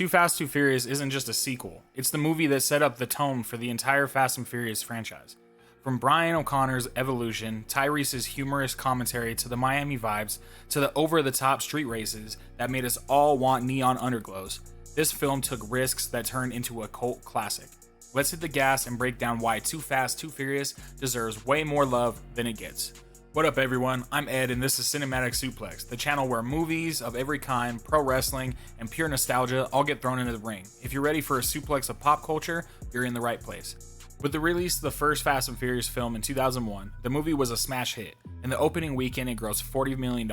Too Fast, Too Furious isn't just a sequel, it's the movie that set up the tone for the entire Fast and Furious franchise. From Brian O'Connor's evolution, Tyrese's humorous commentary to the Miami vibes, to the over-the-top street races that made us all want neon underglows, this film took risks that turned into a cult classic. Let's hit the gas and break down why Too Fast, Too Furious deserves way more love than it gets. What up everyone, I'm Ed and this is Cinematic Suplex, the channel where movies of every kind, pro wrestling, and pure nostalgia all get thrown into the ring. If you're ready for a suplex of pop culture, you're in the right place. With the release of the first Fast and Furious film in 2001, the movie was a smash hit. In the opening weekend it grossed $40 million.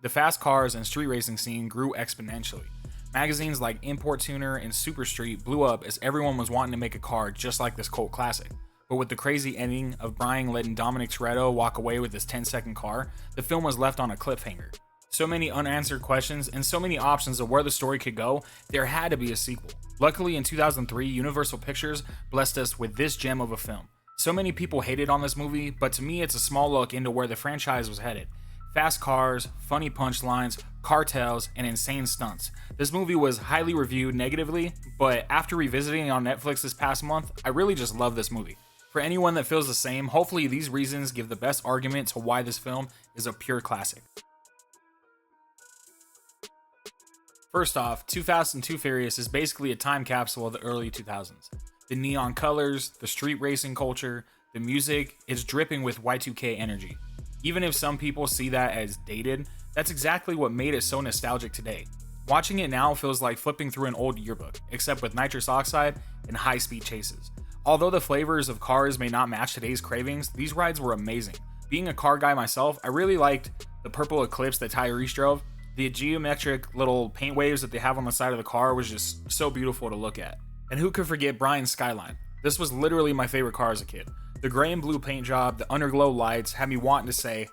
The fast cars and street racing scene grew exponentially. Magazines like Import Tuner and Super Street blew up as everyone was wanting to make a car just like this cult classic. But with the crazy ending of Brian letting Dominic Toretto walk away with his 10-second car, the film was left on a cliffhanger. So many unanswered questions and so many options of where the story could go, there had to be a sequel. Luckily in 2003, Universal Pictures blessed us with this gem of a film. So many people hated on this movie, but to me it's a small look into where the franchise was headed. Fast cars, funny punchlines, cartels, and insane stunts. This movie was highly reviewed negatively, but after revisiting it on Netflix this past month, I really just love this movie. For anyone that feels the same, hopefully these reasons give the best argument to why this film is a pure classic. First off, Too Fast and Too Furious is basically a time capsule of the early 2000s. The neon colors, the street racing culture, the music, it's dripping with Y2K energy. Even if some people see that as dated, that's exactly what made it so nostalgic today. Watching it now feels like flipping through an old yearbook, except with nitrous oxide and high-speed chases. Although the flavors of cars may not match today's cravings, these rides were amazing. Being a car guy myself, I really liked the purple Eclipse that Tyrese drove. The geometric little paint waves that they have on the side of the car was just so beautiful to look at. And who could forget Brian's Skyline? This was literally my favorite car as a kid. The gray and blue paint job, the underglow lights had me wanting to say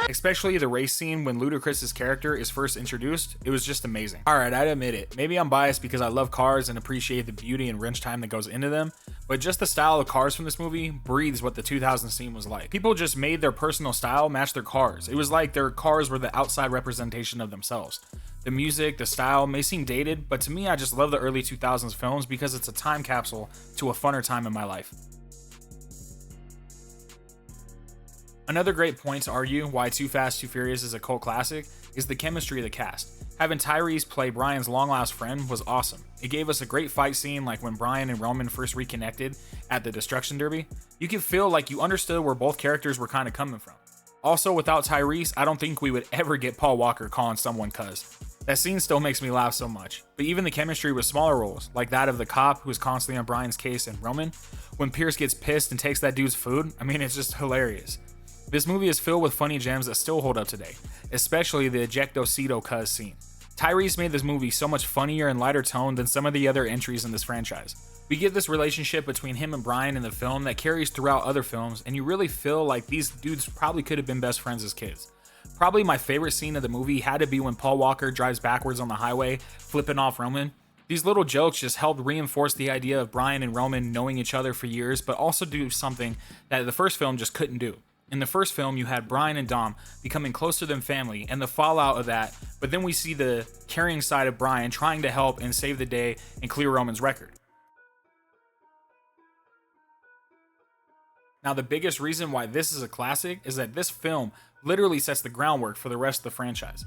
especially the race scene when Ludacris's character is first introduced, it was just amazing. Alright, I'd admit it. Maybe I'm biased because I love cars and appreciate the beauty and wrench time that goes into them, but just the style of cars from this movie breathes what the 2000s scene was like. People just made their personal style match their cars. It was like their cars were the outside representation of themselves. The music, the style may seem dated, but to me I just love the early 2000s films because it's a time capsule to a funner time in my life. Another great point to argue why Too Fast, Too Furious is a cult classic is the chemistry of the cast. Having Tyrese play Brian's long-lost friend was awesome. It gave us a great fight scene like when Brian and Roman first reconnected at the Destruction Derby. You could feel like you understood where both characters were kind of coming from. Also, without Tyrese, I don't think we would ever get Paul Walker calling someone cuz. That scene still makes me laugh so much. But even the chemistry with smaller roles, like that of the cop who is constantly on Brian's case and Roman, when Pierce gets pissed and takes that dude's food, I mean, it's just hilarious. This movie is filled with funny gems that still hold up today, especially the Ejectocito cuz scene. Tyrese made this movie so much funnier and lighter tone than some of the other entries in this franchise. We get this relationship between him and Brian in the film that carries throughout other films, and you really feel like these dudes probably could have been best friends as kids. Probably my favorite scene of the movie had to be when Paul Walker drives backwards on the highway, flipping off Roman. These little jokes just helped reinforce the idea of Brian and Roman knowing each other for years, but also do something that the first film just couldn't do. In the first film, you had Brian and Dom becoming closer than family and the fallout of that, but then we see the caring side of Brian trying to help and save the day and clear Roman's record. Now, the biggest reason why this is a classic is that this film literally sets the groundwork for the rest of the franchise.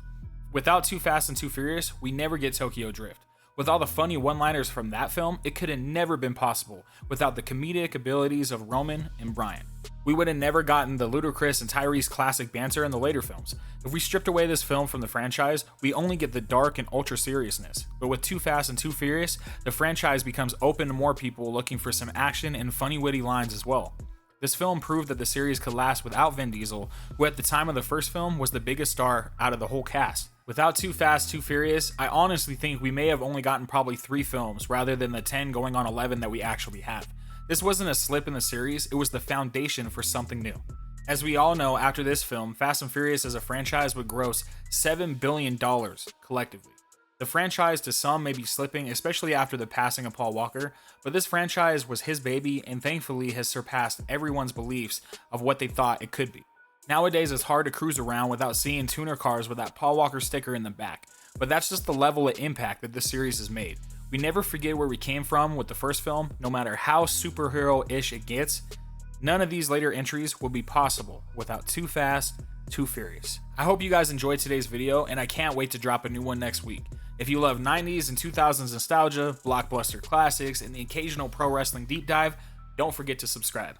Without Too Fast and Too Furious, we never get Tokyo Drift. With all the funny one-liners from that film, it could have never been possible without the comedic abilities of Roman and Brian. We would have never gotten the Ludacris and Tyrese classic banter in the later films. If we stripped away this film from the franchise, we only get the dark and ultra seriousness. But with Too Fast and Too Furious, the franchise becomes open to more people looking for some action and funny witty lines as well. This film proved that the series could last without Vin Diesel, who at the time of the first film was the biggest star out of the whole cast. Without Too Fast, Too Furious, I honestly think we may have only gotten probably 3 films rather than the 10 going on 11 that we actually have. This wasn't a slip in the series, it was the foundation for something new. As we all know, after this film, Fast and Furious as a franchise would gross $7 billion collectively. The franchise to some may be slipping, especially after the passing of Paul Walker, but this franchise was his baby and thankfully has surpassed everyone's beliefs of what they thought it could be. Nowadays, it's hard to cruise around without seeing tuner cars with that Paul Walker sticker in the back, but that's just the level of impact that this series has made. We never forget where we came from with the first film, no matter how superhero-ish it gets. None of these later entries would be possible without Too Fast, Too Furious. I hope you guys enjoyed today's video, and I can't wait to drop a new one next week. If you love 90s and 2000s nostalgia, blockbuster classics, and the occasional pro wrestling deep dive, don't forget to subscribe.